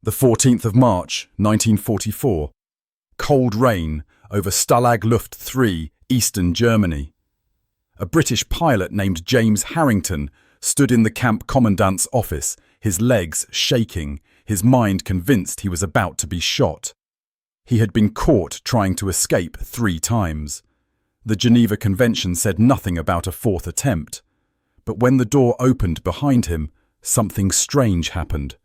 The 14th of March, 1944. Cold rain over Stalag Luft III, eastern Germany. A British pilot named James Harrington stood in the camp commandant's office, his legs shaking, his mind convinced he was about to be shot. He had been caught trying to escape 3 times. The Geneva Convention said nothing about a 4th attempt. But when the door opened behind him, something strange happened.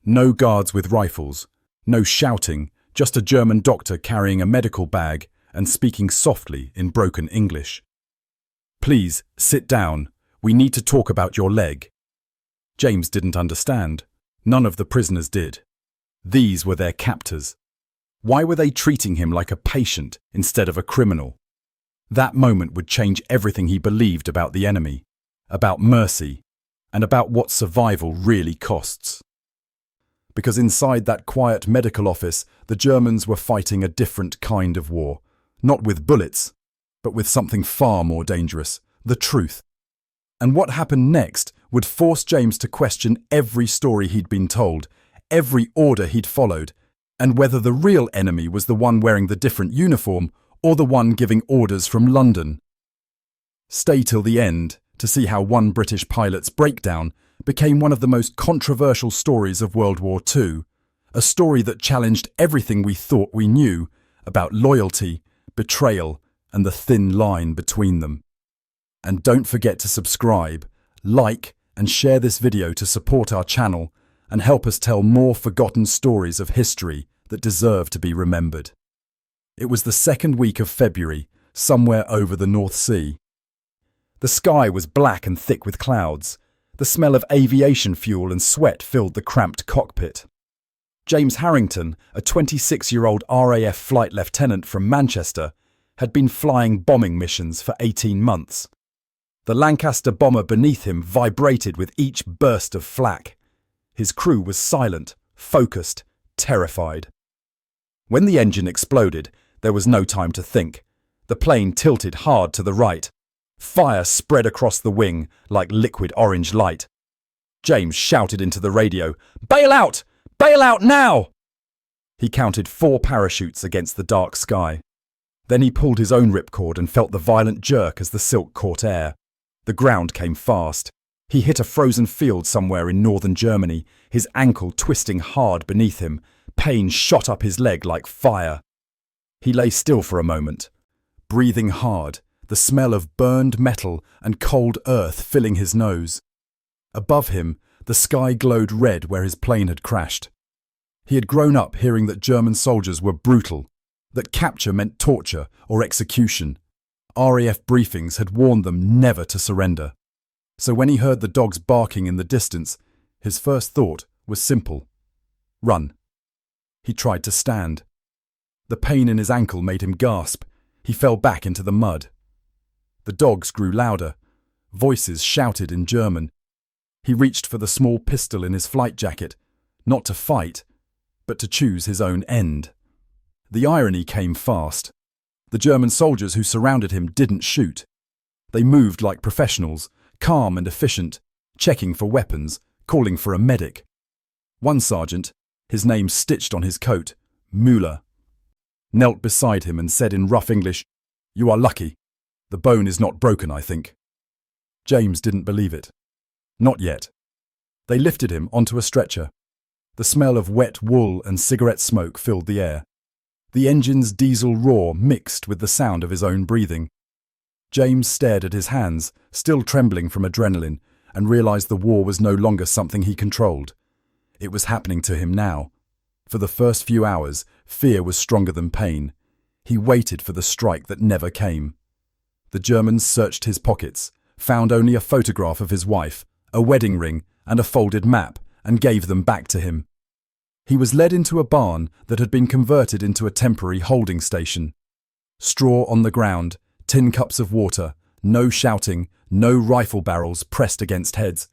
No guards with rifles, no shouting, just a German doctor carrying a medical bag and speaking softly in broken English. "Please, sit down. We need to talk about your leg." James didn't understand. None of the prisoners did. These were their captors. Why were they treating him like a patient instead of a criminal? That moment would change everything he believed about the enemy, about mercy, and about what survival really costs. Because inside that quiet medical office, the Germans were fighting a different kind of war. Not with bullets, but with something far more dangerous, the truth. And what happened next would force James to question every story he'd been told, every order he'd followed, and whether the real enemy was the one wearing the different uniform or the one giving orders from London. Stay till the end to see how one British pilot's breakdown became one of the most controversial stories of World War II, a story that challenged everything we thought we knew about loyalty, betrayal, and the thin line between them. And don't forget to subscribe, like, and share this video to support our channel and help us tell more forgotten stories of history that deserve to be remembered. It was the 2nd week of February, somewhere over the North Sea. The sky was black and thick with clouds. The smell of aviation fuel and sweat filled the cramped cockpit. James Harrington, a 26-year-old RAF flight lieutenant from Manchester, had been flying bombing missions for 18 months. The Lancaster bomber beneath him vibrated with each burst of flak. His crew was silent, focused, terrified. When the engine exploded, there was no time to think. The plane tilted hard to the right. Fire spread across the wing like liquid orange light. James shouted into the radio, "Bail out! Bail out now!" He counted 4 parachutes against the dark sky. Then he pulled his own ripcord and felt the violent jerk as the silk caught air. The ground came fast. He hit a frozen field somewhere in northern Germany, his ankle twisting hard beneath him. Pain shot up his leg like fire. He lay still for a moment, breathing hard, the smell of burned metal and cold earth filling his nose. Above him, the sky glowed red where his plane had crashed. He had grown up hearing that German soldiers were brutal, that capture meant torture or execution. RAF briefings had warned them never to surrender. So when he heard the dogs barking in the distance, his first thought was simple: run. He tried to stand. The pain in his ankle made him gasp. He fell back into the mud. The dogs grew louder. Voices shouted in German. He reached for the small pistol in his flight jacket, not to fight, but to choose his own end. The irony came fast. The German soldiers who surrounded him didn't shoot. They moved like professionals, calm and efficient, checking for weapons, calling for a medic. One sergeant, his name stitched on his coat, Müller, knelt beside him and said in rough English, "You are lucky. The bone is not broken, I think." James didn't believe it. Not yet. They lifted him onto a stretcher. The smell of wet wool and cigarette smoke filled the air. The engine's diesel roar mixed with the sound of his own breathing. James stared at his hands, still trembling from adrenaline, and realized the war was no longer something he controlled. It was happening to him now. For the first few hours, fear was stronger than pain. He waited for the strike that never came. The Germans searched his pockets, found only a photograph of his wife, a wedding ring, and a folded map, and gave them back to him. He was led into a barn that had been converted into a temporary holding station. Straw on the ground, tin cups of water, no shouting, no rifle barrels pressed against heads.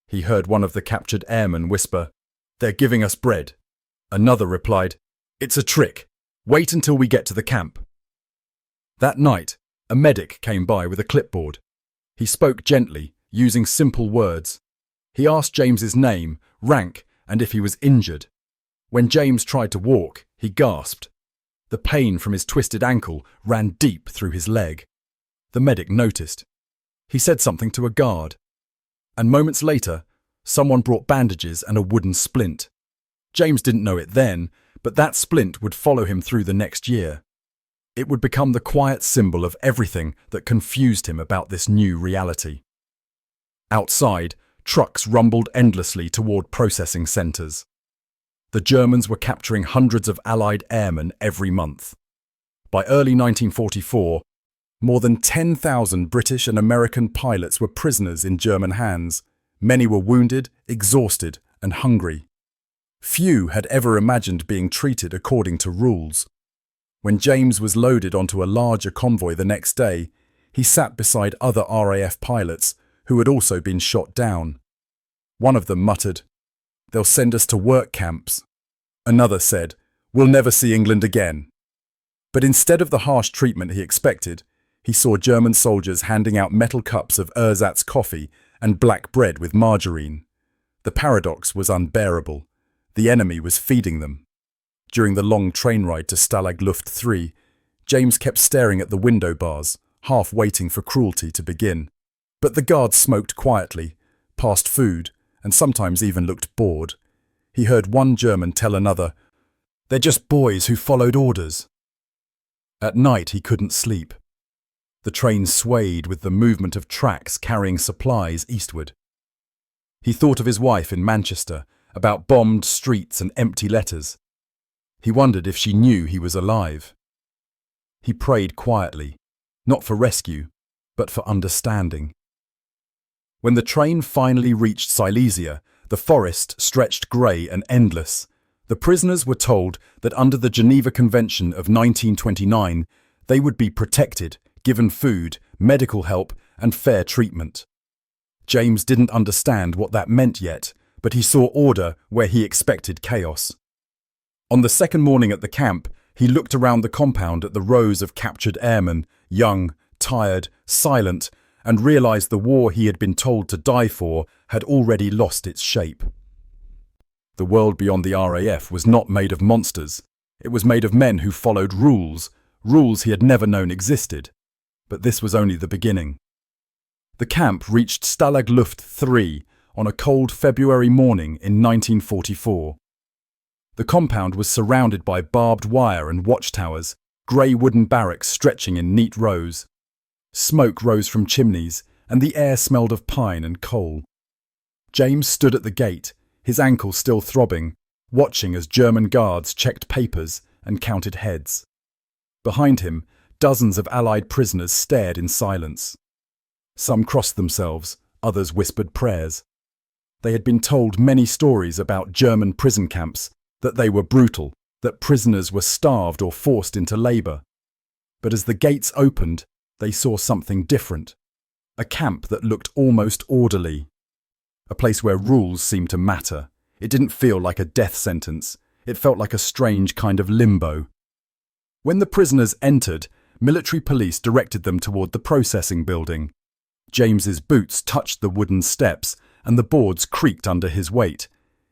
He heard one of the captured airmen whisper, "They're giving us bread." Another replied, "It's a trick. Wait until we get to the camp." That night, a medic came by with a clipboard. He spoke gently, using simple words. He asked James's name, rank, and if he was injured. When James tried to walk, he gasped. The pain from his twisted ankle ran deep through his leg. The medic noticed. He said something to a guard. And moments later, someone brought bandages and a wooden splint. James didn't know it then, but that splint would follow him through the next year. It would become the quiet symbol of everything that confused him about this new reality. Outside, trucks rumbled endlessly toward processing centres. The Germans were capturing hundreds of Allied airmen every month. By early 1944, more than 10,000 British and American pilots were prisoners in German hands. Many were wounded, exhausted, and hungry. Few had ever imagined being treated according to rules. When James was loaded onto a larger convoy the next day, he sat beside other RAF pilots who had also been shot down. One of them muttered, "They'll send us to work camps." Another said, "We'll never see England again." But instead of the harsh treatment he expected, he saw German soldiers handing out metal cups of ersatz coffee and black bread with margarine. The paradox was unbearable. The enemy was feeding them. During the long train ride to Stalag Luft III, James kept staring at the window bars, half waiting for cruelty to begin. But the guards smoked quietly, passed food, and sometimes even looked bored. He heard one German tell another, "They're just boys who followed orders." At night he couldn't sleep. The train swayed with the movement of tracks carrying supplies eastward. He thought of his wife in Manchester, about bombed streets and empty letters. He wondered if she knew he was alive. He prayed quietly, not for rescue, but for understanding. When the train finally reached Silesia, the forest stretched grey and endless. The prisoners were told that under the Geneva Convention of 1929, they would be protected, given food, medical help, and fair treatment. James didn't understand what that meant yet, but he saw order where he expected chaos. On the second morning at the camp, he looked around the compound at the rows of captured airmen, young, tired, silent, and realized the war he had been told to die for had already lost its shape. The world beyond the RAF was not made of monsters. It was made of men who followed rules he had never known existed. But this was only the beginning. The camp reached Stalag Luft III on a cold February morning in 1944. The compound was surrounded by barbed wire and watchtowers, grey wooden barracks stretching in neat rows. Smoke rose from chimneys, and the air smelled of pine and coal. James stood at the gate, his ankle still throbbing, watching as German guards checked papers and counted heads. Behind him, dozens of Allied prisoners stared in silence. Some crossed themselves, others whispered prayers. They had been told many stories about German prison camps, that they were brutal, that prisoners were starved or forced into labour. But as the gates opened, they saw something different. A camp that looked almost orderly. A place where rules seemed to matter. It didn't feel like a death sentence. It felt like a strange kind of limbo. When the prisoners entered, military police directed them toward the processing building. James's boots touched the wooden steps, and the boards creaked under his weight.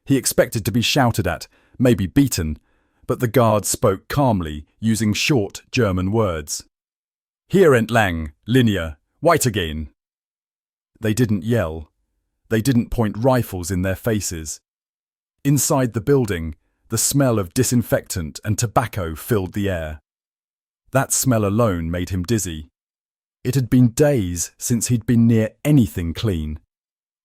He expected to be shouted at, maybe beaten, but the guards spoke calmly, using short German words. "Hier entlang, Linie, weitergehen." They didn't yell. They didn't point rifles in their faces. Inside the building, the smell of disinfectant and tobacco filled the air. That smell alone made him dizzy. It had been days since he'd been near anything clean.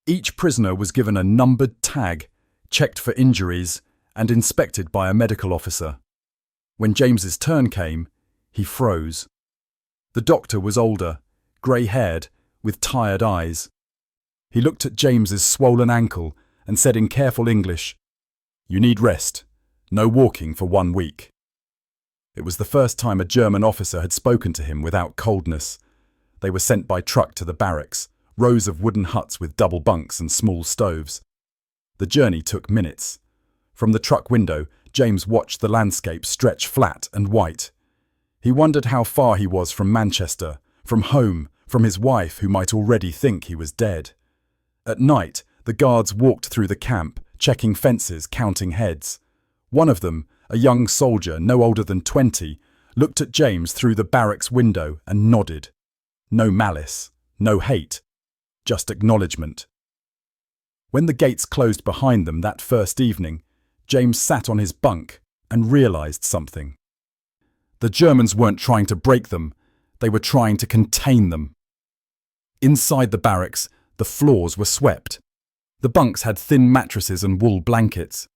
Each prisoner was given a numbered tag, checked for injuries, and inspected by a medical officer. When James's turn came, he froze. The doctor was older, grey-haired, with tired eyes. He looked at James's swollen ankle and said in careful English, "You need rest. No walking for 1 week." It was the first time a German officer had spoken to him without coldness. They were sent by truck to the barracks, rows of wooden huts with double bunks and small stoves. The journey took minutes. From the truck window, James watched the landscape stretch flat and white. He wondered how far he was from Manchester, from home, from his wife who might already think he was dead. At night, the guards walked through the camp, checking fences, counting heads. One of them, a young soldier no older than 20, looked at James through the barracks window and nodded. No malice, no hate, just acknowledgement. When the gates closed behind them that first evening, James sat on his bunk and realized something. The Germans weren't trying to break them, they were trying to contain them. Inside the barracks, the floors were swept. The bunks had thin mattresses and wool blankets.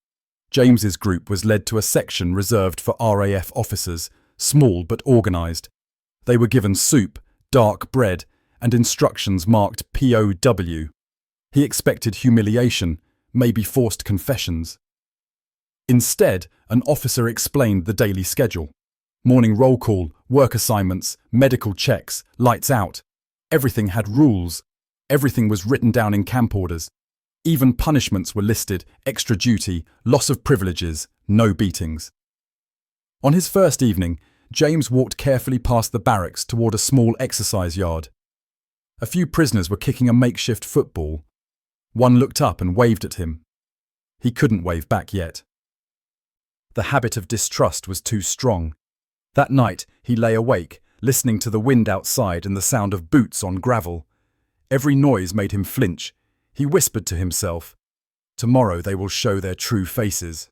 James's group was led to a section reserved for RAF officers, small but organised. They were given soup, dark bread, and instructions marked POW. He expected humiliation, maybe forced confessions. Instead, an officer explained the daily schedule. Morning roll call, work assignments, medical checks, lights out. Everything had rules. Everything was written down in camp orders. Even punishments were listed: extra duty, loss of privileges, no beatings. On his first evening, James walked carefully past the barracks toward a small exercise yard. A few prisoners were kicking a makeshift football. One looked up and waved at him. He couldn't wave back yet. The habit of distrust was too strong. That night, he lay awake, listening to the wind outside and the sound of boots on gravel. Every noise made him flinch. He whispered to himself, "Tomorrow they will show their true faces."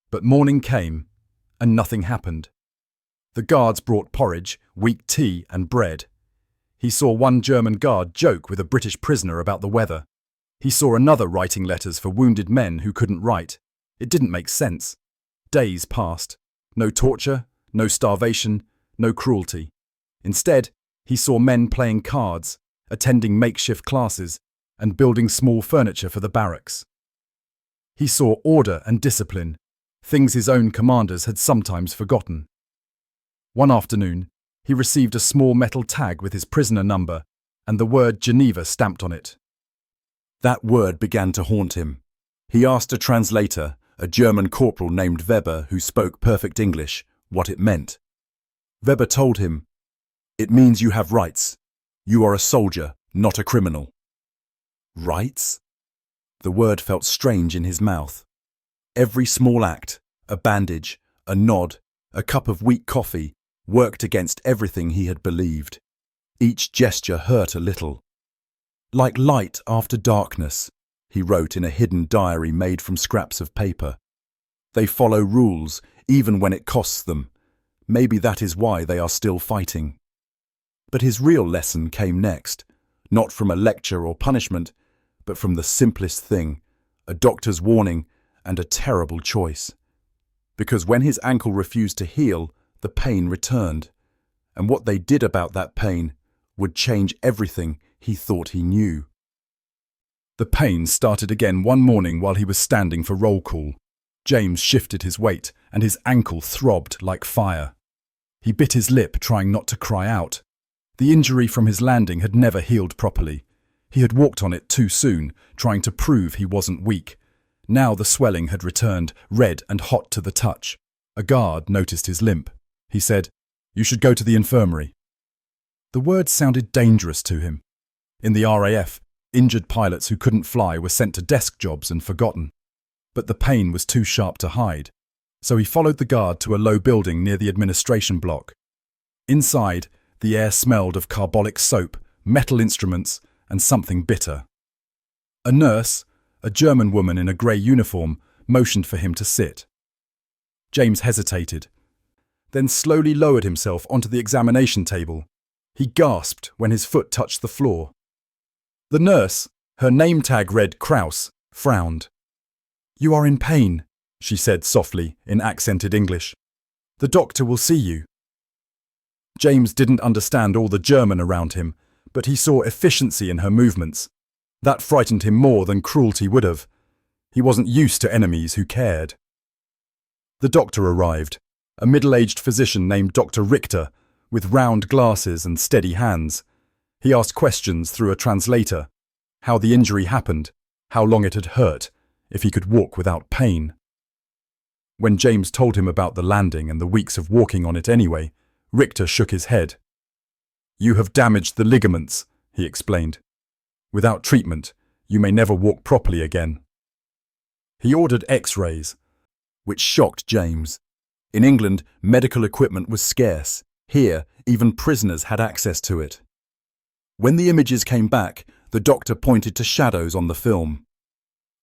But morning came, and nothing happened. The guards brought porridge, weak tea, and bread. He saw one German guard joke with a British prisoner about the weather. He saw another writing letters for wounded men who couldn't write. It didn't make sense. Days passed. No torture, no starvation, no cruelty. Instead, he saw men playing cards, attending makeshift classes, and building small furniture for the barracks. He saw order and discipline, things his own commanders had sometimes forgotten. One afternoon, he received a small metal tag with his prisoner number and the word Geneva stamped on it. That word began to haunt him. He asked a translator, a German corporal named Weber who spoke perfect English, what it meant. Weber told him, "It means you have rights. You are a soldier, not a criminal." Rights? The word felt strange in his mouth. Every small act, a bandage, a nod, a cup of weak coffee, worked against everything he had believed. Each gesture hurt a little. "Like light after darkness," he wrote in a hidden diary made from scraps of paper. "They follow rules, even when it costs them. Maybe that is why they are still fighting." But his real lesson came next, not from a lecture or punishment, but from the simplest thing, a doctor's warning and a terrible choice. Because when his ankle refused to heal, the pain returned. And what they did about that pain would change everything he thought he knew. The pain started again one morning while he was standing for roll call. James shifted his weight and his ankle throbbed like fire. He bit his lip, trying not to cry out. The injury from his landing had never healed properly. He had walked on it too soon, trying to prove he wasn't weak. Now the swelling had returned, red and hot to the touch. A guard noticed his limp. He said, "You should go to the infirmary." The word sounded dangerous to him. In the RAF, injured pilots who couldn't fly were sent to desk jobs and forgotten. But the pain was too sharp to hide, so he followed the guard to a low building near the administration block. Inside, the air smelled of carbolic soap, metal instruments, and something bitter. A nurse, a German woman in a grey uniform, motioned for him to sit. James hesitated, then slowly lowered himself onto the examination table. He gasped when his foot touched the floor. The nurse, her name tag read Kraus, frowned. "You are in pain," she said softly in accented English. "The doctor will see you." James didn't understand all the German around him, but he saw efficiency in her movements. That frightened him more than cruelty would have. He wasn't used to enemies who cared. The doctor arrived, a middle-aged physician named Dr. Richter, with round glasses and steady hands. He asked questions through a translator: how the injury happened, how long it had hurt, if he could walk without pain. When James told him about the landing and the weeks of walking on it anyway, Richter shook his head. "You have damaged the ligaments," he explained. "Without treatment, you may never walk properly again." He ordered X-rays. which shocked James. In England, medical equipment was scarce. Here, even prisoners had access to it. When the images came back, the doctor pointed to shadows on the film.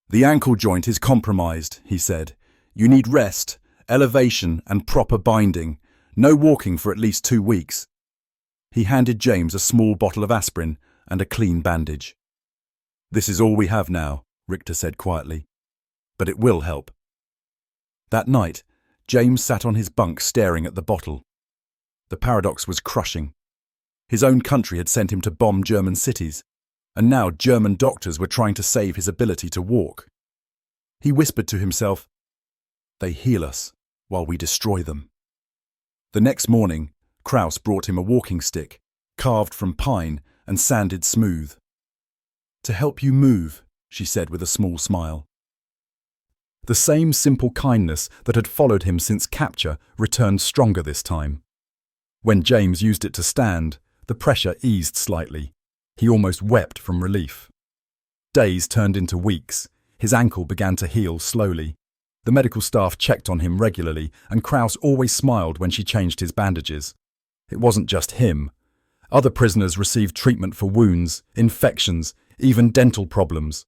"The ankle joint is compromised," he said. "You need rest, elevation and proper binding. No walking for at least 2 weeks." He handed James a small bottle of aspirin and a clean bandage. "This is all we have now," Richter said quietly. "But it will help." That night, James sat on his bunk staring at the bottle. The paradox was crushing. His own country had sent him to bomb German cities, and now German doctors were trying to save his ability to walk. He whispered to himself, "They heal us while we destroy them." The next morning, Kraus brought him a walking stick, carved from pine and sanded smooth. "To help you move," she said with a small smile. The same simple kindness that had followed him since capture returned stronger this time. When James used it to stand, the pressure eased slightly. He almost wept from relief. Days turned into weeks. His ankle began to heal slowly. The medical staff checked on him regularly, and Kraus always smiled when she changed his bandages. It wasn't just him. Other prisoners received treatment for wounds, infections, even dental problems.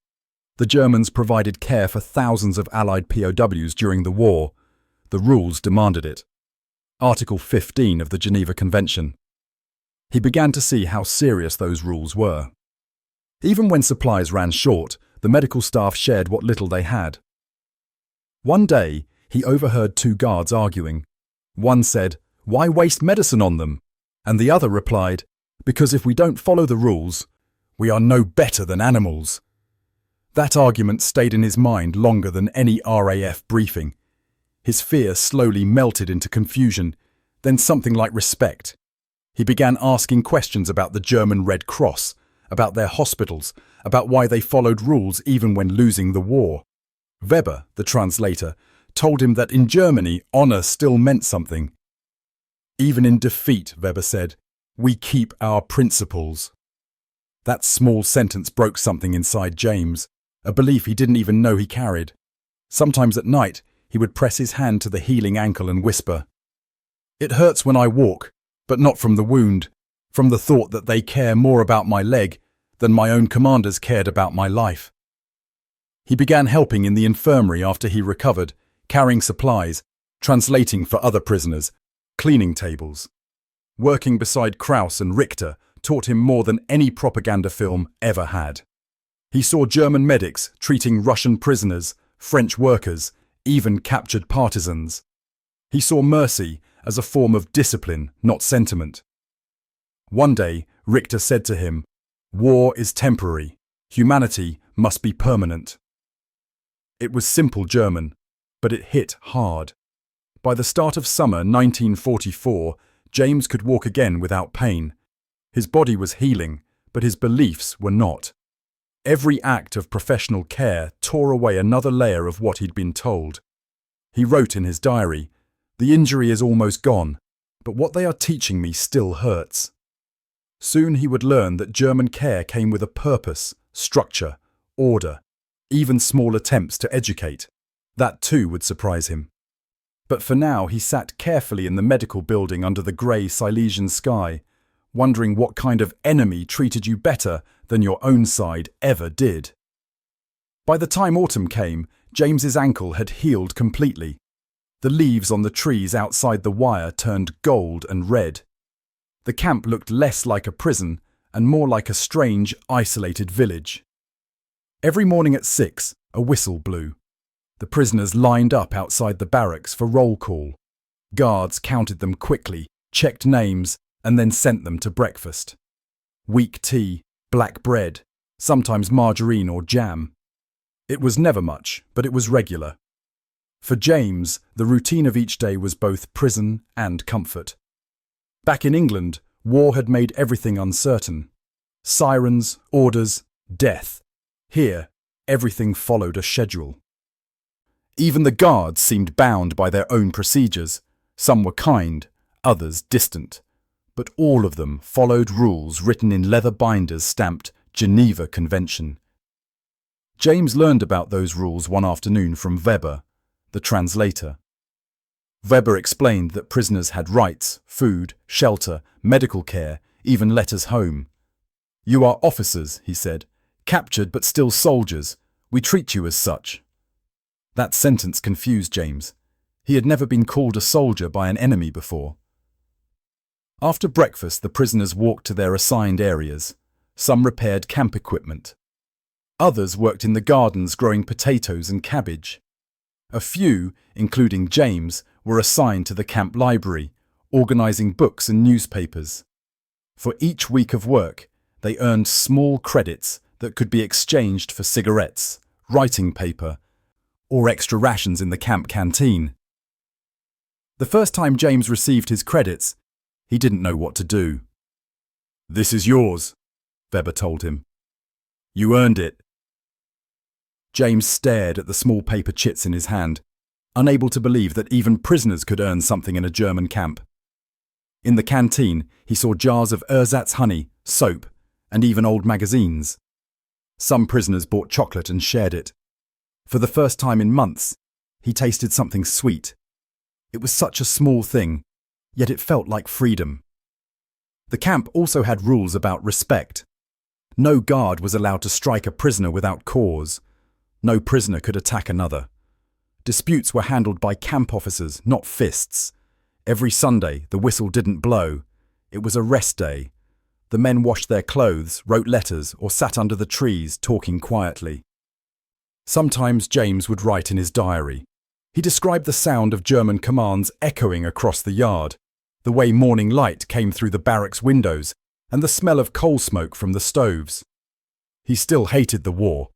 The Germans provided care for thousands of Allied POWs during the war. The rules demanded it. Article 15 of the Geneva Convention. He began to see how serious those rules were. Even when supplies ran short, the medical staff shared what little they had. One day, he overheard 2 guards arguing. One said, "Why waste medicine on them?" And the other replied, "Because if we don't follow the rules, we are no better than animals." That argument stayed in his mind longer than any RAF briefing. His fear slowly melted into confusion, then something like respect. He began asking questions about the German Red Cross, about their hospitals, about why they followed rules even when losing the war. Weber, the translator, told him that in Germany, honor still meant something. "Even in defeat," Weber said, "we keep our principles." That small sentence broke something inside James, a belief he didn't even know he carried. Sometimes at night, he would press his hand to the healing ankle and whisper, "It hurts when I walk, but not from the wound, from the thought that they care more about my leg than my own commanders cared about my life." He began helping in the infirmary after he recovered, carrying supplies, translating for other prisoners, cleaning tables. Working beside Kraus and Richter taught him more than any propaganda film ever had. He saw German medics treating Russian prisoners, French workers, even captured partisans. He saw mercy as a form of discipline, not sentiment. One day, Richter said to him, "War is temporary. Humanity must be permanent." It was simple German, but it hit hard. By the start of summer 1944, James could walk again without pain. His body was healing, but his beliefs were not. Every act of professional care tore away another layer of what he'd been told. He wrote in his diary, "The injury is almost gone, but what they are teaching me still hurts." Soon he would learn that German care came with a purpose, structure, order, even small attempts to educate. That too would surprise him. But for now he sat carefully in the medical building under the grey Silesian sky, wondering what kind of enemy treated you better than your own side ever did. By the time autumn came, James's ankle had healed completely. The leaves on the trees outside the wire turned gold and red. The camp looked less like a prison and more like a strange, isolated village. Every morning at 6, a whistle blew. The prisoners lined up outside the barracks for roll call. Guards counted them quickly, checked names, and then sent them to breakfast. Weak tea, black bread, sometimes margarine or jam. It was never much, but it was regular. For James, the routine of each day was both prison and comfort. Back in England, war had made everything uncertain. Sirens, orders, death. Here, everything followed a schedule. Even the guards seemed bound by their own procedures. Some were kind, others distant. But all of them followed rules written in leather binders stamped Geneva Convention. James learned about those rules one afternoon from Weber. the translator. Weber explained that prisoners had rights, food, shelter, medical care, even letters home. "You are officers," he said, "captured but still soldiers. We treat you as such." That sentence confused James. He had never been called a soldier by an enemy before. After breakfast, the prisoners walked to their assigned areas. Some repaired camp equipment. Others worked in the gardens growing potatoes and cabbage. A few, including James, were assigned to the camp library, organising books and newspapers. For each week of work, they earned small credits that could be exchanged for cigarettes, writing paper, or extra rations in the camp canteen. The first time James received his credits, he didn't know what to do. "This is yours," Weber told him. "You earned it." James stared at the small paper chits in his hand, unable to believe that even prisoners could earn something in a German camp. In the canteen, he saw jars of ersatz honey, soap, and even old magazines. Some prisoners bought chocolate and shared it. For the first time in months, he tasted something sweet. It was such a small thing, yet it felt like freedom. The camp also had rules about respect. No guard was allowed to strike a prisoner without cause. No prisoner could attack another. Disputes were handled by camp officers, not fists. Every Sunday, the whistle didn't blow. It was a rest day. The men washed their clothes, wrote letters, or sat under the trees, talking quietly. Sometimes James would write in his diary. He described the sound of German commands echoing across the yard, the way morning light came through the barracks windows, and the smell of coal smoke from the stoves. He still hated the war,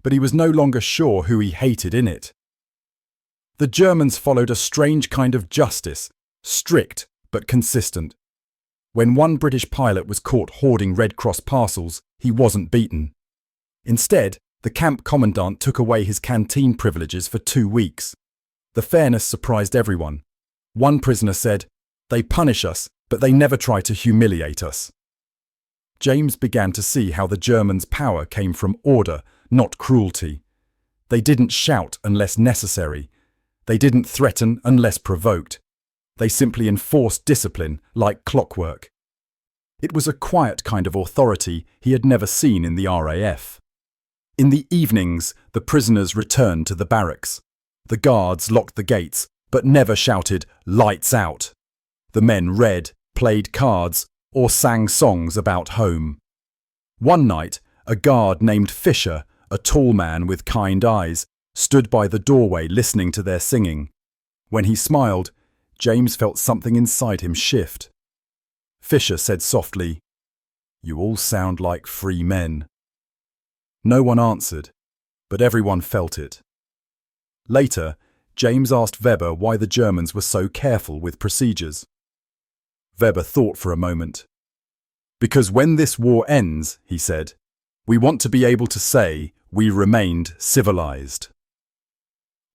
but he was no longer sure who he hated in it. The Germans followed a strange kind of justice, strict but consistent. When one British pilot was caught hoarding Red Cross parcels, he wasn't beaten. Instead, the camp commandant took away his canteen privileges for 2 weeks. The fairness surprised everyone. One prisoner said, "They punish us, but they never try to humiliate us." James began to see how the Germans' power came from order, not cruelty. They didn't shout unless necessary. They didn't threaten unless provoked. They simply enforced discipline like clockwork. It was a quiet kind of authority he had never seen in the RAF. In the evenings, the prisoners returned to the barracks. The guards locked the gates, but never shouted, "Lights out." The men read, played cards, or sang songs about home. One night, a guard named Fisher, a tall man with kind eyes, stood by the doorway listening to their singing. When he smiled, James felt something inside him shift. Fisher said softly, "You all sound like free men." No one answered, but everyone felt it. Later, James asked Weber why the Germans were so careful with procedures. Weber thought for a moment. "Because when this war ends," he said, "we want to be able to say we remained civilized."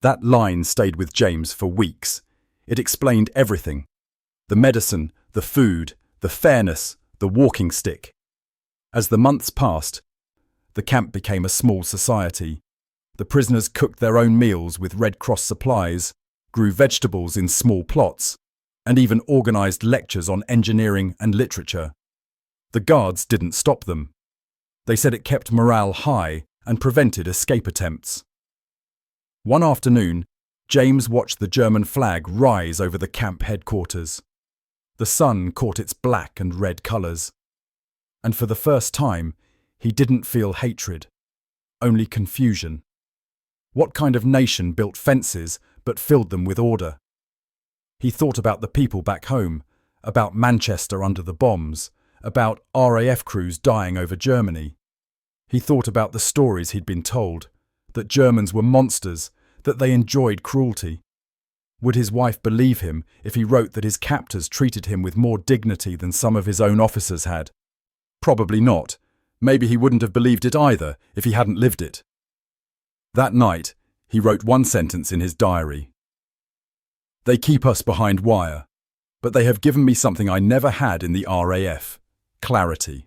That line stayed with James for weeks. It explained everything. The medicine, the food, the fairness, the walking stick. As the months passed, the camp became a small society. The prisoners cooked their own meals with Red Cross supplies, grew vegetables in small plots, and even organised lectures on engineering and literature. The guards didn't stop them. They said it kept morale high and prevented escape attempts. One afternoon, James watched the German flag rise over the camp headquarters. The sun caught its black and red colours. And for the first time, he didn't feel hatred, only confusion. What kind of nation built fences but filled them with order? He thought about the people back home, about Manchester under the bombs, about RAF crews dying over Germany. He thought about the stories he'd been told, that Germans were monsters, that they enjoyed cruelty. Would his wife believe him if he wrote that his captors treated him with more dignity than some of his own officers had? Probably not. Maybe he wouldn't have believed it either if he hadn't lived it. That night, he wrote one sentence in his diary. "They keep us behind wire, but they have given me something I never had in the RAF, clarity."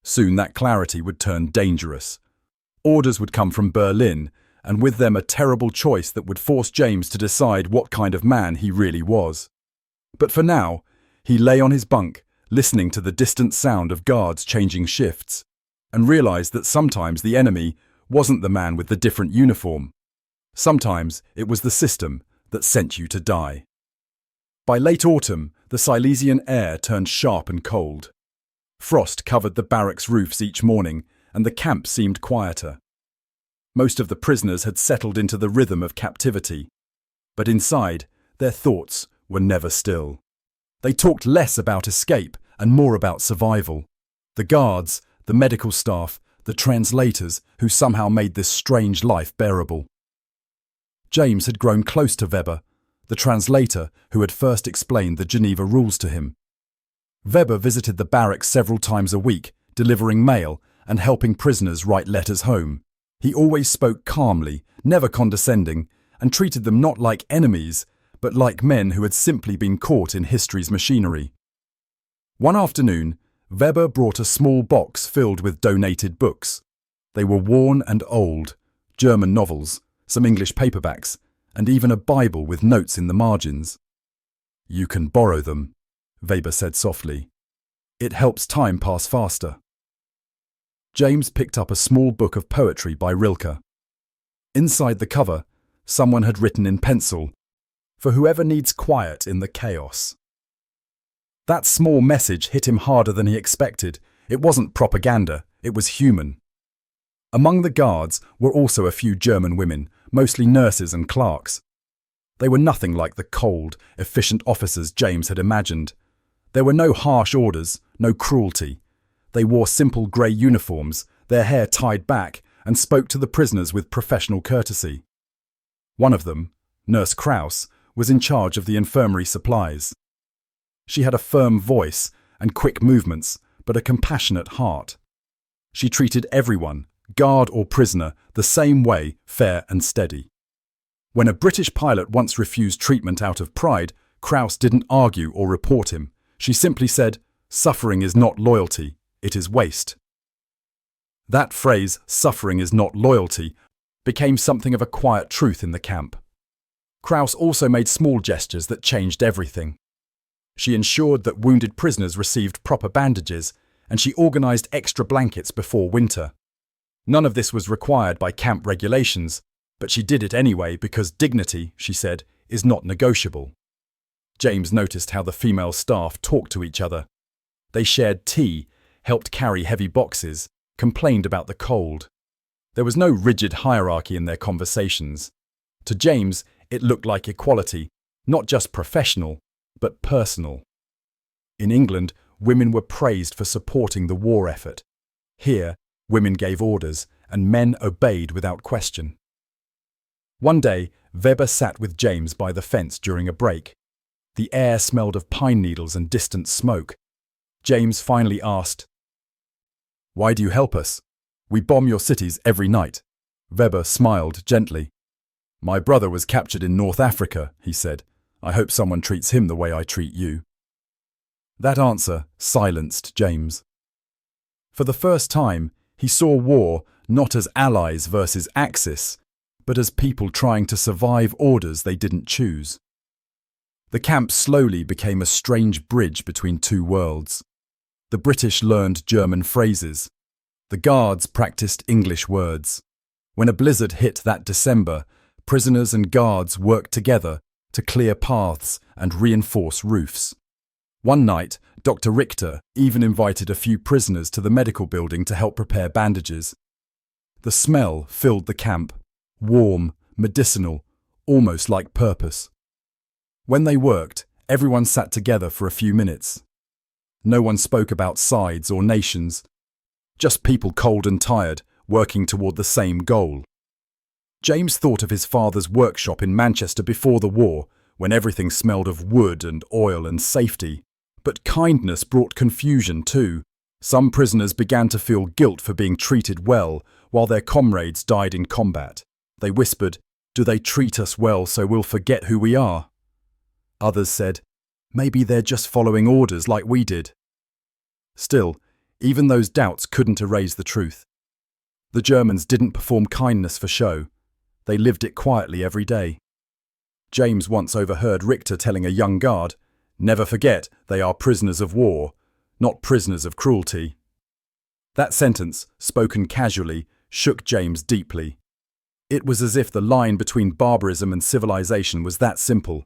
Soon that clarity would turn dangerous. Orders would come from Berlin, and with them a terrible choice that would force James to decide what kind of man he really was. But for now, he lay on his bunk, listening to the distant sound of guards changing shifts, and realized that sometimes the enemy wasn't the man with the different uniform. Sometimes it was the system that sent you to die. By late autumn, the Silesian air turned sharp and cold. Frost covered the barracks' roofs each morning, and the camp seemed quieter. Most of the prisoners had settled into the rhythm of captivity, but inside, their thoughts were never still. They talked less about escape and more about survival. The guards, the medical staff, the translators who somehow made this strange life bearable. James had grown close to Weber, the translator who had first explained the Geneva rules to him. Weber visited the barracks several times a week, delivering mail and helping prisoners write letters home. He always spoke calmly, never condescending, and treated them not like enemies, but like men who had simply been caught in history's machinery. One afternoon, Weber brought a small box filled with donated books. They were worn and old, German novels, some English paperbacks, and even a Bible with notes in the margins. "You can borrow them," Weber said softly. "It helps time pass faster." James picked up a small book of poetry by Rilke. Inside the cover, someone had written in pencil, "For whoever needs quiet in the chaos." That small message hit him harder than he expected. It wasn't propaganda, it was human. Among the guards were also a few German women, mostly nurses and clerks. They were nothing like the cold, efficient officers James had imagined. There were no harsh orders, no cruelty. They wore simple grey uniforms, their hair tied back, and spoke to the prisoners with professional courtesy. One of them, Nurse Kraus, was in charge of the infirmary supplies. She had a firm voice and quick movements, but a compassionate heart. She treated everyone, guard or prisoner, the same way, fair and steady. When a British pilot once refused treatment out of pride, Kraus didn't argue or report him. She simply said, "Suffering is not loyalty, it is waste." That phrase, "suffering is not loyalty," became something of a quiet truth in the camp. Kraus also made small gestures that changed everything. She ensured that wounded prisoners received proper bandages, and she organised extra blankets before winter. None of this was required by camp regulations, but she did it anyway because dignity, she said, is not negotiable. James noticed how the female staff talked to each other. They shared tea, helped carry heavy boxes, complained about the cold. There was no rigid hierarchy in their conversations. To James, it looked like equality, not just professional, but personal. In England, women were praised for supporting the war effort. Here, women gave orders, and men obeyed without question. One day, Weber sat with James by the fence during a break. The air smelled of pine needles and distant smoke. James finally asked, "Why do you help us? We bomb your cities every night." Weber smiled gently. "My brother was captured in North Africa," he said. "I hope someone treats him the way I treat you." That answer silenced James. For the first time, he saw war not as allies versus Axis, but as people trying to survive orders they didn't choose. The camp slowly became a strange bridge between two worlds. The British learned German phrases. The guards practiced English words. When a blizzard hit that December, prisoners and guards worked together to clear paths and reinforce roofs. One night, Dr. Richter even invited a few prisoners to the medical building to help prepare bandages. The smell filled the camp, warm, medicinal, almost like purpose. When they worked, everyone sat together for a few minutes. No one spoke about sides or nations, just people cold and tired, working toward the same goal. James thought of his father's workshop in Manchester before the war, when everything smelled of wood and oil and safety. But kindness brought confusion too. Some prisoners began to feel guilt for being treated well, while their comrades died in combat. They whispered, "Do they treat us well so we'll forget who we are?" Others said, "Maybe they're just following orders like we did." Still, even those doubts couldn't erase the truth. The Germans didn't perform kindness for show. They lived it quietly every day. James once overheard Richter telling a young guard, "Never forget, they are prisoners of war, not prisoners of cruelty." That sentence, spoken casually, shook James deeply. It was as if the line between barbarism and civilization was that simple,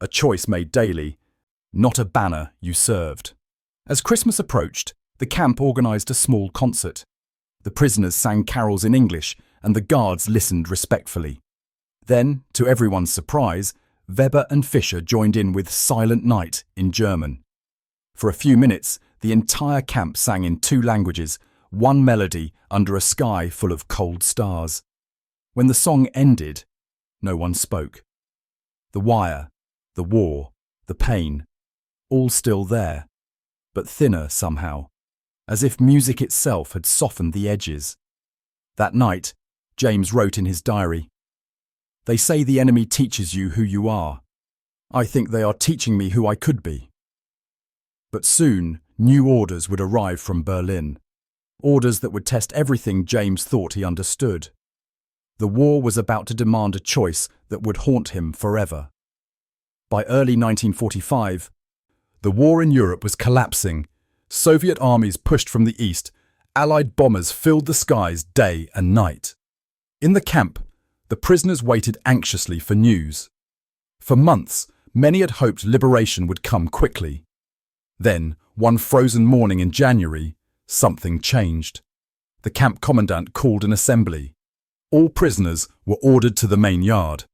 a choice made daily, not a banner you served. As Christmas approached, the camp organized a small concert. The prisoners sang carols in English, and the guards listened respectfully. Then, to everyone's surprise, Weber and Fischer joined in with Silent Night in German. For a few minutes, the entire camp sang in two languages, one melody under a sky full of cold stars. When the song ended, no one spoke. The wire, the war, the pain, all still there, but thinner somehow, as if music itself had softened the edges. That night, James wrote in his diary, "They say the enemy teaches you who you are. I think they are teaching me who I could be." But soon, new orders would arrive from Berlin. Orders that would test everything James thought he understood. The war was about to demand a choice that would haunt him forever. By early 1945, the war in Europe was collapsing. Soviet armies pushed from the east. Allied bombers filled the skies day and night. In the camp, the prisoners waited anxiously for news. For months, many had hoped liberation would come quickly. Then, one frozen morning in January, something changed. The camp commandant called an assembly. All prisoners were ordered to the main yard.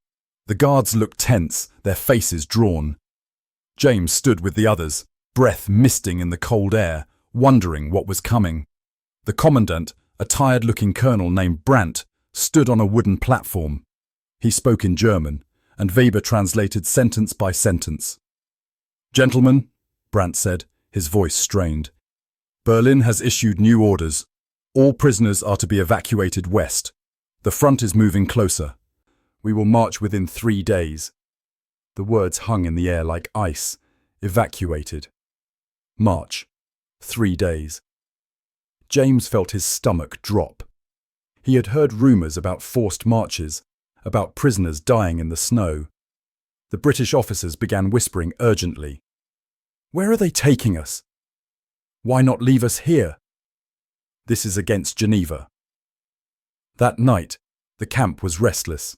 The guards looked tense, their faces drawn. James stood with the others, breath misting in the cold air, wondering what was coming. The commandant, a tired-looking colonel named Brandt, stood on a wooden platform. He spoke in German, and Weber translated sentence by sentence. "Gentlemen," Brandt said, his voice strained, "Berlin has issued new orders. All prisoners are to be evacuated west. The front is moving closer. We will march within 3 days." The words hung in the air like ice. Evacuated. March. 3 days. James felt his stomach drop. He had heard rumours about forced marches, about prisoners dying in the snow. The British officers began whispering urgently. "Where are they taking us? Why not leave us here? This is against Geneva." That night, the camp was restless.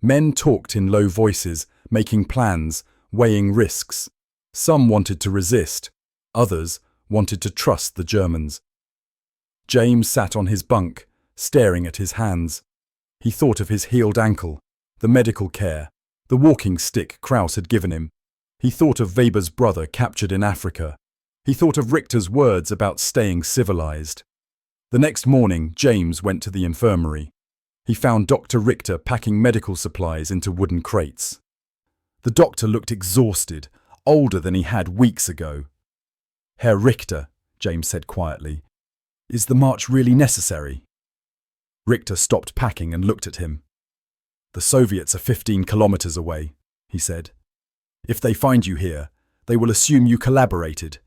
Men talked in low voices, making plans, weighing risks. Some wanted to resist, others wanted to trust the Germans. James sat on his bunk, staring at his hands. He thought of his healed ankle, the medical care, the walking stick Kraus had given him. He thought of Weber's brother captured in Africa. He thought of Richter's words about staying civilized. The next morning, James went to the infirmary. He found Dr. Richter packing medical supplies into wooden crates. The doctor looked exhausted, older than he had weeks ago. "Herr Richter," James said quietly, "is the march really necessary?" Richter stopped packing and looked at him. "The Soviets are 15 kilometers away," he said. "If they find you here, they will assume you collaborated.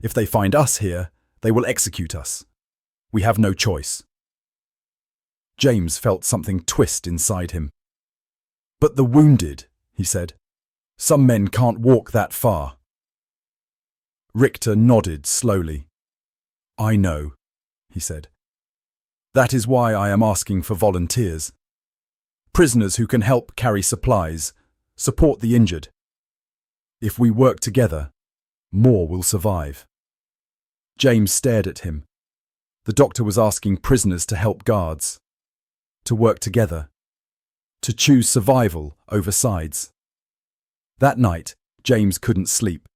If they find us here, they will execute us. We have no choice." James felt something twist inside him. "But the wounded," he said. "Some men can't walk that far." Richter nodded slowly. "I know," he said. "That is why I am asking for volunteers. Prisoners who can help carry supplies, support the injured. If we work together, more will survive." James stared at him. The doctor was asking prisoners to help guards, to work together, to choose survival over sides. That night, James couldn't sleep.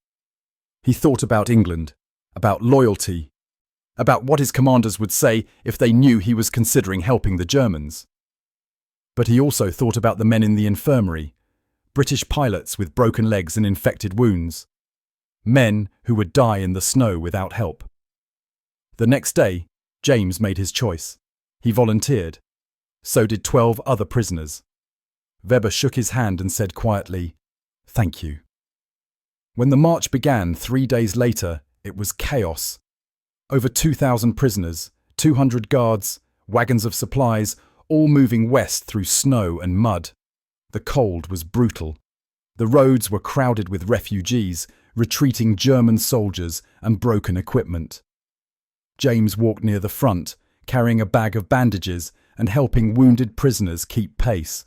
He thought about England, about loyalty, about what his commanders would say if they knew he was considering helping the Germans. But he also thought about the men in the infirmary, British pilots with broken legs and infected wounds, men who would die in the snow without help. The next day, James made his choice. He volunteered. So did 12 other prisoners. Weber shook his hand and said quietly, "Thank you." When the march began 3 days later, it was chaos. Over 2,000 prisoners, 200 guards, wagons of supplies, all moving west through snow and mud. The cold was brutal. The roads were crowded with refugees, retreating German soldiers and broken equipment. James walked near the front, carrying a bag of bandages and helping wounded prisoners keep pace.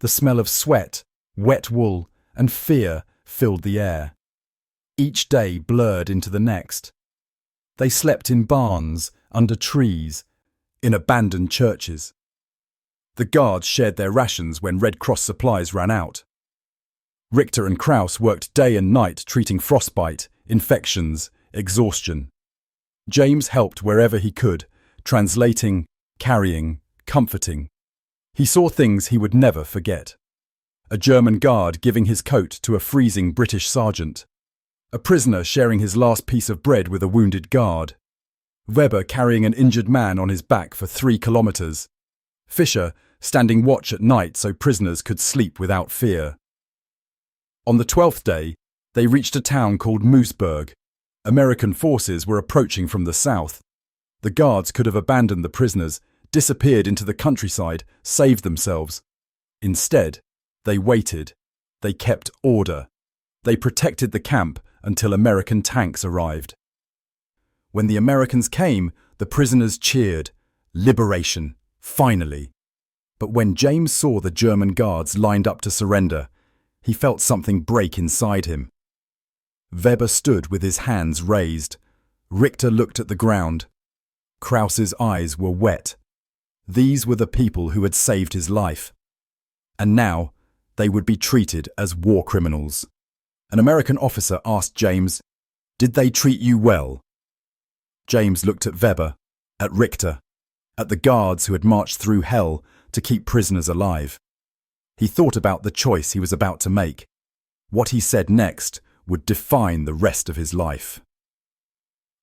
The smell of sweat, wet wool, and fear filled the air. Each day blurred into the next. They slept in barns, under trees, in abandoned churches. The guards shared their rations when Red Cross supplies ran out. Richter and Krauss worked day and night treating frostbite, infections, exhaustion. James helped wherever he could, translating, carrying, comforting. He saw things he would never forget. A German guard giving his coat to a freezing British sergeant. A prisoner sharing his last piece of bread with a wounded guard. Weber carrying an injured man on his back for 3 kilometers. Fischer standing watch at night so prisoners could sleep without fear. On the 12th day, they reached a town called Moosburg. American forces were approaching from the south. The guards could have abandoned the prisoners, disappeared into the countryside, saved themselves. Instead, they waited. They kept order. They protected the camp until American tanks arrived. When the Americans came, the prisoners cheered. Liberation, finally. But when James saw the German guards lined up to surrender, he felt something break inside him. Weber stood with his hands raised. Richter looked at the ground. Krauss's eyes were wet. These were the people who had saved his life. And now, they would be treated as war criminals. An American officer asked James, "Did they treat you well?" James looked at Weber, at Richter, at the guards who had marched through hell to keep prisoners alive. He thought about the choice he was about to make. What he said next would define the rest of his life.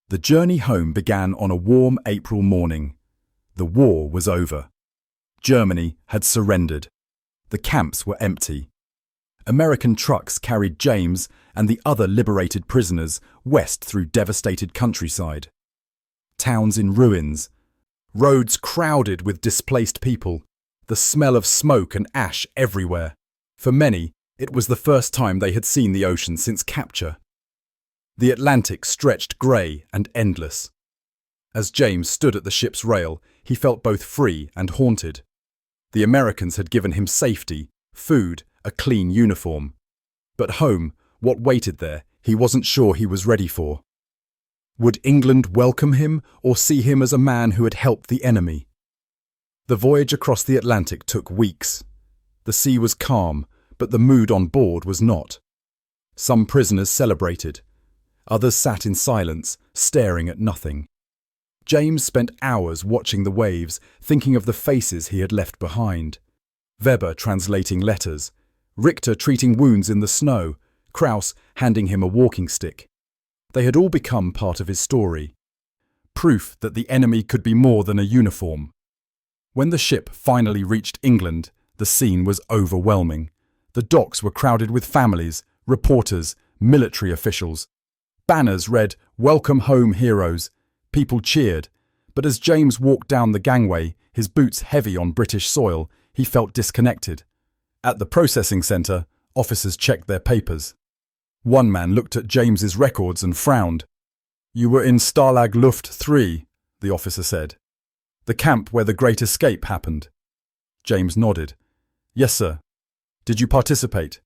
The journey home began on a warm April morning. The war was over. Germany had surrendered. The camps were empty. American trucks carried James and the other liberated prisoners west through devastated countryside. Towns in ruins, roads crowded with displaced people, the smell of smoke and ash everywhere. For many, it was the first time they had seen the ocean since capture. The Atlantic stretched grey and endless. As James stood at the ship's rail, he felt both free and haunted. The Americans had given him safety, food, a clean uniform. But home, what waited there, he wasn't sure he was ready for. Would England welcome him or see him as a man who had helped the enemy? The voyage across the Atlantic took weeks. The sea was calm, but the mood on board was not. Some prisoners celebrated. Others sat in silence, staring at nothing. James spent hours watching the waves, thinking of the faces he had left behind. Weber translating letters, Richter treating wounds in the snow, Krauss handing him a walking stick. They had all become part of his story. Proof that the enemy could be more than a uniform. When the ship finally reached England, the scene was overwhelming. The docks were crowded with families, reporters, military officials. Banners read, "Welcome home, heroes." People cheered, but as James walked down the gangway, his boots heavy on British soil, he felt disconnected. At the processing centre, officers checked their papers. One man looked at James's records and frowned. "You were in Stalag Luft III, the officer said. "The camp where the Great Escape happened." James nodded. "Yes, sir." "Did you participate?"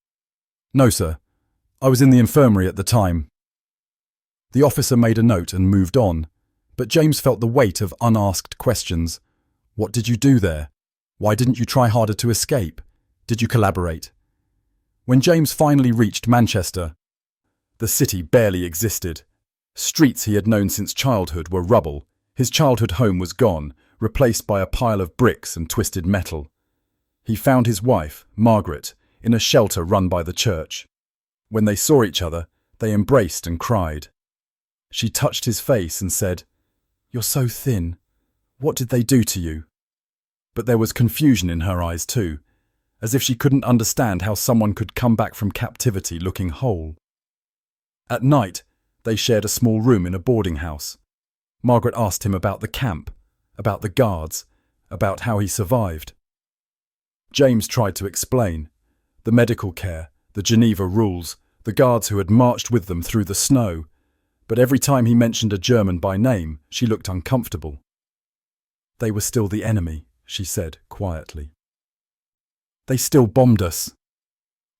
"No, sir. I was in the infirmary at the time." The officer made a note and moved on, but James felt the weight of unasked questions. What did you do there? Why didn't you try harder to escape? Did you collaborate? When James finally reached Manchester, the city barely existed. Streets he had known since childhood were rubble. His childhood home was gone, replaced by a pile of bricks and twisted metal. He found his wife, Margaret, in a shelter run by the church. When they saw each other, they embraced and cried. She touched his face and said, "You're so thin. What did they do to you?" But there was confusion in her eyes too, as if she couldn't understand how someone could come back from captivity looking whole. At night, they shared a small room in a boarding house. Margaret asked him about the camp, about the guards, about how he survived. James tried to explain the medical care, the Geneva rules, the guards who had marched with them through the snow, but every time he mentioned a German by name, she looked uncomfortable. "They were still the enemy," she said quietly. "They still bombed us."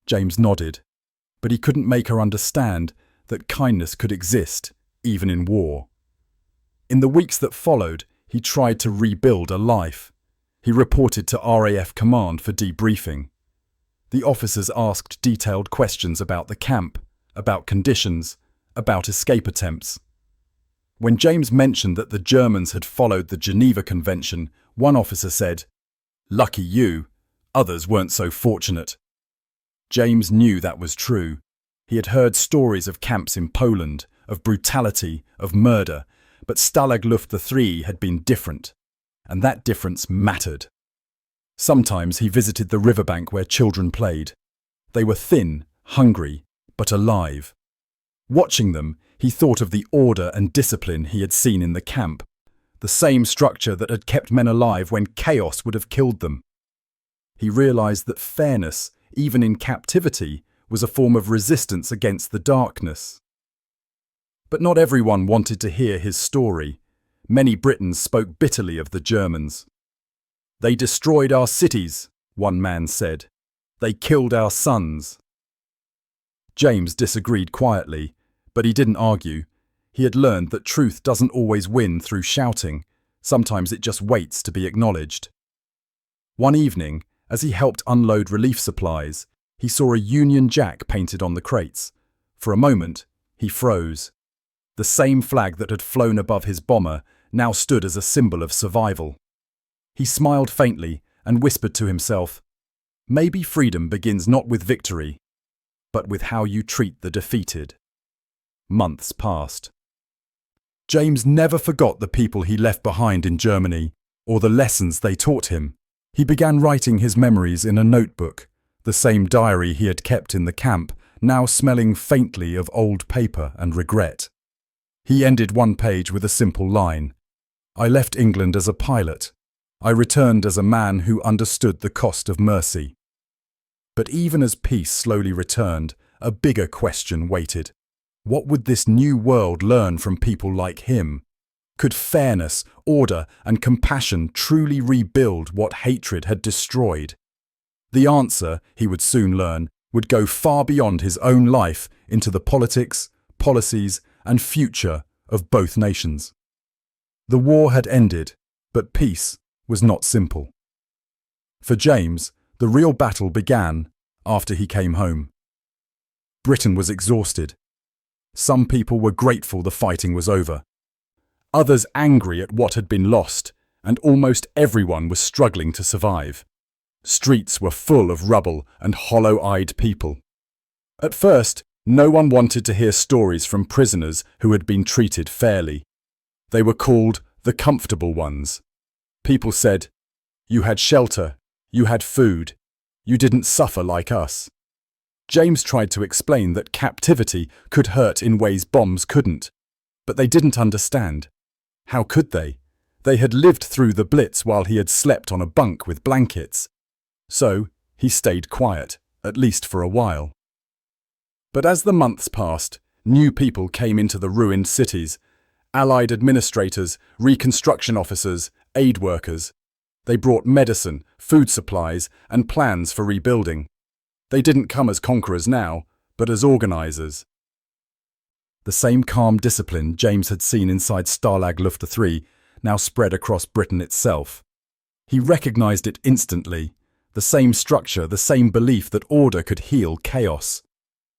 James nodded, but he couldn't make her understand that kindness could exist even in war. In the weeks that followed, he tried to rebuild a life. He reported to RAF command for debriefing. The officers asked detailed questions about the camp, about conditions, about escape attempts. When James mentioned that the Germans had followed the Geneva Convention, one officer said, "Lucky you, others weren't so fortunate." James knew that was true. He had heard stories of camps in Poland, of brutality, of murder, but Stalag Luft III had been different, and that difference mattered. Sometimes he visited the riverbank where children played. They were thin, hungry, but alive. Watching them, he thought of the order and discipline he had seen in the camp, the same structure that had kept men alive when chaos would have killed them. He realized that fairness, even in captivity, was a form of resistance against the darkness. But not everyone wanted to hear his story. Many Britons spoke bitterly of the Germans. "They destroyed our cities," one man said. "They killed our sons." James disagreed quietly, but he didn't argue. He had learned that truth doesn't always win through shouting. Sometimes it just waits to be acknowledged. One evening, as he helped unload relief supplies, he saw a Union Jack painted on the crates. For a moment, he froze. The same flag that had flown above his bomber now stood as a symbol of survival. He smiled faintly and whispered to himself, "Maybe freedom begins not with victory, but with how you treat the defeated." Months passed. James never forgot the people he left behind in Germany, or the lessons they taught him. He began writing his memories in a notebook, the same diary he had kept in the camp, now smelling faintly of old paper and regret. He ended one page with a simple line: "I left England as a pilot. I returned as a man who understood the cost of mercy." But even as peace slowly returned, a bigger question waited. What would this new world learn from people like him? Could fairness, order, and compassion truly rebuild what hatred had destroyed? The answer, he would soon learn, would go far beyond his own life into the politics, policies, and future of both nations. The war had ended, but peace was not simple. For James, the real battle began after he came home. Britain was exhausted. Some people were grateful the fighting was over. Others angry at what had been lost, and almost everyone was struggling to survive. Streets were full of rubble and hollow-eyed people. At first, no one wanted to hear stories from prisoners who had been treated fairly. They were called the comfortable ones. People said, "You had shelter, you had food, you didn't suffer like us." James tried to explain that captivity could hurt in ways bombs couldn't, but they didn't understand. How could they? They had lived through the Blitz while he had slept on a bunk with blankets. So he stayed quiet, at least for a while. But as the months passed, new people came into the ruined cities. Allied administrators, reconstruction officers, aid workers. They brought medicine, food supplies, and plans for rebuilding. They didn't come as conquerors now, but as organizers. The same calm discipline James had seen inside Stalag Luft III now spread across Britain itself. He recognized it instantly, the same structure, the same belief that order could heal chaos.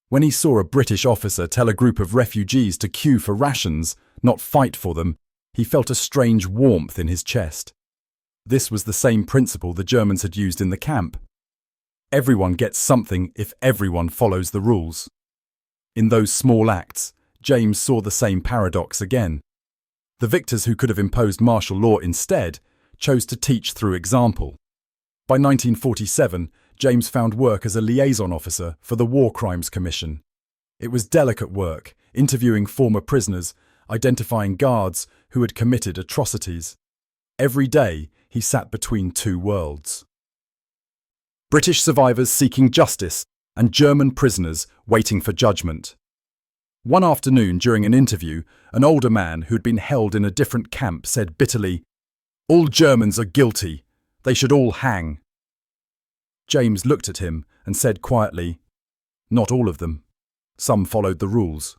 When he saw a British officer tell a group of refugees to queue for rations, not fight for them, he felt a strange warmth in his chest. This was the same principle the Germans had used in the camp. Everyone gets something if everyone follows the rules. In those small acts, James saw the same paradox again. The victors who could have imposed martial law instead chose to teach through example. By 1947, James found work as a liaison officer for the War Crimes Commission. It was delicate work, interviewing former prisoners, identifying guards who had committed atrocities. Every day, he sat between two worlds. British survivors seeking justice and German prisoners waiting for judgment. One afternoon during an interview, an older man who'd been held in a different camp said bitterly, "All Germans are guilty. They should all hang." James looked at him and said quietly, "Not all of them. Some followed the rules."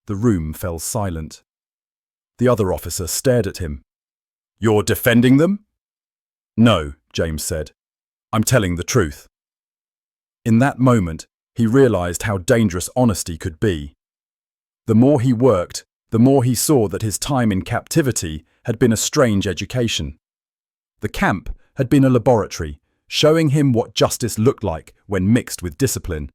The room fell silent. The other officer stared at him. "You're defending them?" "No," James said. "I'm telling the truth." In that moment, he realized how dangerous honesty could be. The more he worked, the more he saw that his time in captivity had been a strange education. The camp had been a laboratory, showing him what justice looked like when mixed with discipline.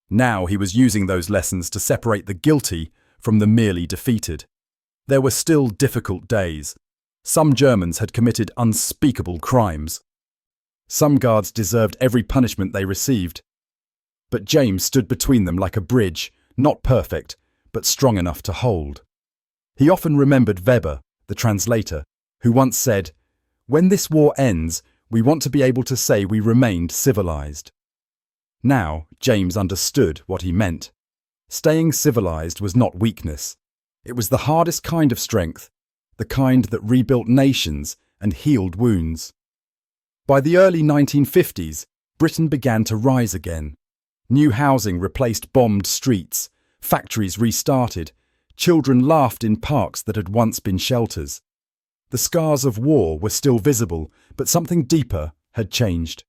Now he was using those lessons to separate the guilty from the merely defeated. There were still difficult days. Some Germans had committed unspeakable crimes. Some guards deserved every punishment they received. But James stood between them like a bridge, not perfect, but strong enough to hold. He often remembered Weber, the translator, who once said, "When this war ends, we want to be able to say we remained civilized." Now, James understood what he meant. Staying civilized was not weakness. It was the hardest kind of strength, the kind that rebuilt nations and healed wounds. By the early 1950s, Britain began to rise again. New housing replaced bombed streets, factories restarted, children laughed in parks that had once been shelters. The scars of war were still visible, but something deeper had changed.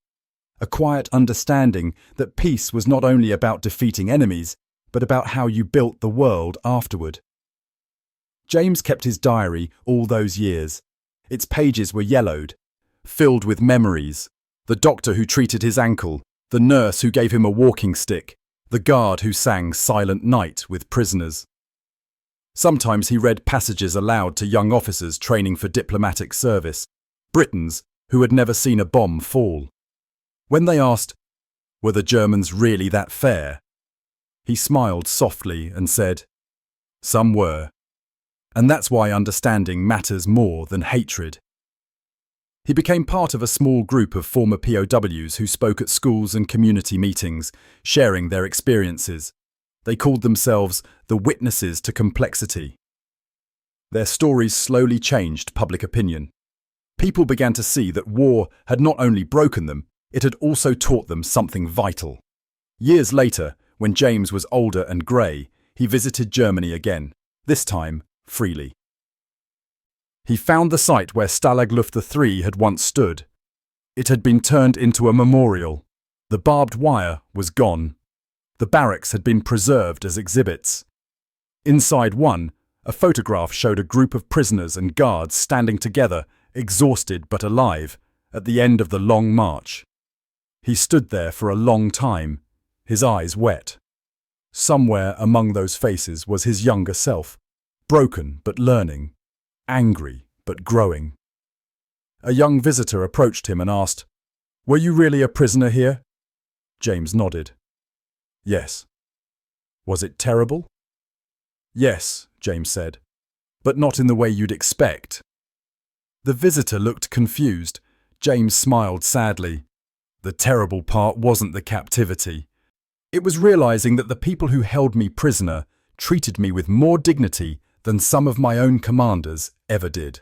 A quiet understanding that peace was not only about defeating enemies, but about how you built the world afterward. James kept his diary all those years. Its pages were yellowed, filled with memories. The doctor who treated his ankle, the nurse who gave him a walking stick, the guard who sang Silent Night with prisoners. Sometimes he read passages aloud to young officers training for diplomatic service, Britons who had never seen a bomb fall. When they asked, "Were the Germans really that fair?" he smiled softly and said, "Some were. And that's why understanding matters more than hatred." He became part of a small group of former POWs who spoke at schools and community meetings, sharing their experiences. They called themselves the witnesses to complexity. Their stories slowly changed public opinion. People began to see that war had not only broken them, it had also taught them something vital. Years later, when James was older and grey, he visited Germany again, this time freely. He found the site where Stalag Luft III had once stood. It had been turned into a memorial. The barbed wire was gone. The barracks had been preserved as exhibits. Inside one, a photograph showed a group of prisoners and guards standing together, exhausted but alive, at the end of the long march. He stood there for a long time, his eyes wet. Somewhere among those faces was his younger self, broken but learning, angry but growing. A young visitor approached him and asked, "Were you really a prisoner here?" James nodded. "Yes." "Was it terrible?" "Yes," James said, "but not in the way you'd expect." The visitor looked confused. James smiled sadly. "The terrible part wasn't the captivity. It was realizing that the people who held me prisoner treated me with more dignity than some of my own commanders ever did."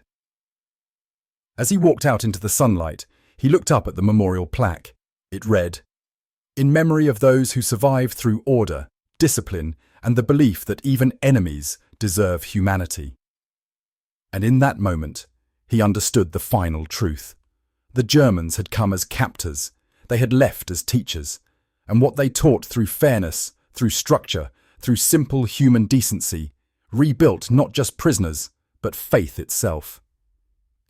As he walked out into the sunlight, he looked up at the memorial plaque. It read, "In memory of those who survived through order, discipline, and the belief that even enemies deserve humanity." And in that moment, he understood the final truth. The Germans had come as captors. They had left as teachers. And what they taught through fairness, through structure, through simple human decency, rebuilt not just prisoners, but faith itself.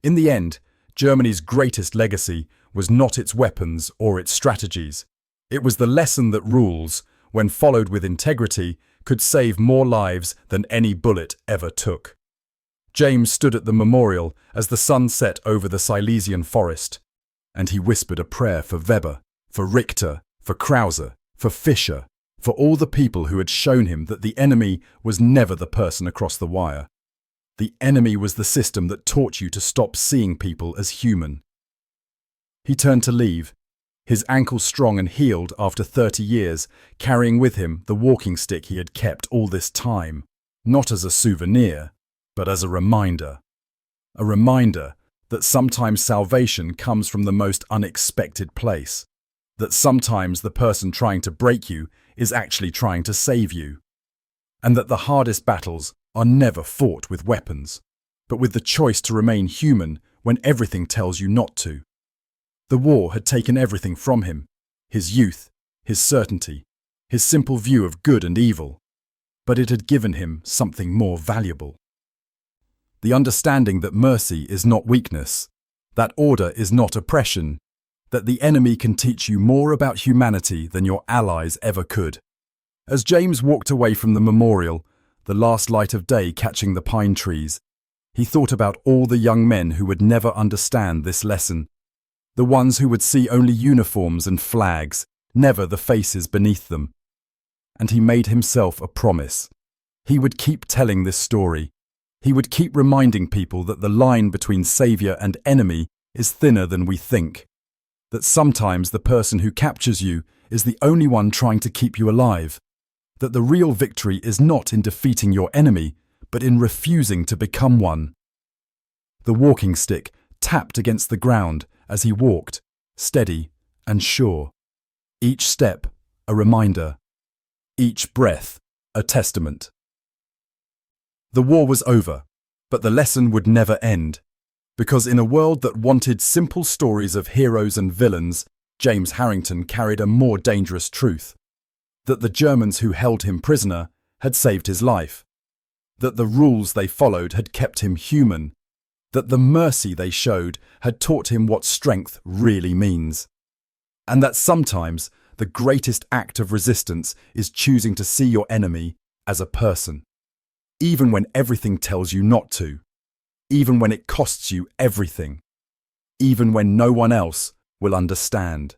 In the end, Germany's greatest legacy was not its weapons or its strategies. It was the lesson that rules, when followed with integrity, could save more lives than any bullet ever took. James stood at the memorial as the sun set over the Silesian forest, and he whispered a prayer for Weber, for Richter, for Krause, for Fischer, for all the people who had shown him that the enemy was never the person across the wire. The enemy was the system that taught you to stop seeing people as human. He turned to leave, his ankle strong and healed after 30 years, carrying with him the walking stick he had kept all this time, not as a souvenir, but as a reminder. A reminder that sometimes salvation comes from the most unexpected place, that sometimes the person trying to break you is actually trying to save you, and that the hardest battles are never fought with weapons, but with the choice to remain human when everything tells you not to. The war had taken everything from him, his youth, his certainty, his simple view of good and evil, but it had given him something more valuable. The understanding that mercy is not weakness, that order is not oppression, that the enemy can teach you more about humanity than your allies ever could. As James walked away from the memorial, the last light of day catching the pine trees, he thought about all the young men who would never understand this lesson, the ones who would see only uniforms and flags, never the faces beneath them. And he made himself a promise. He would keep telling this story. He would keep reminding people that the line between saviour and enemy is thinner than we think, that sometimes the person who captures you is the only one trying to keep you alive, that the real victory is not in defeating your enemy, but in refusing to become one. The walking stick tapped against the ground as he walked, steady and sure. Each step a reminder, each breath a testament. The war was over, but the lesson would never end, because in a world that wanted simple stories of heroes and villains, James Harrington carried a more dangerous truth: that the Germans who held him prisoner had saved his life, that the rules they followed had kept him human, that the mercy they showed had taught him what strength really means, and that sometimes the greatest act of resistance is choosing to see your enemy as a person, even when everything tells you not to, even when it costs you everything, even when no one else will understand.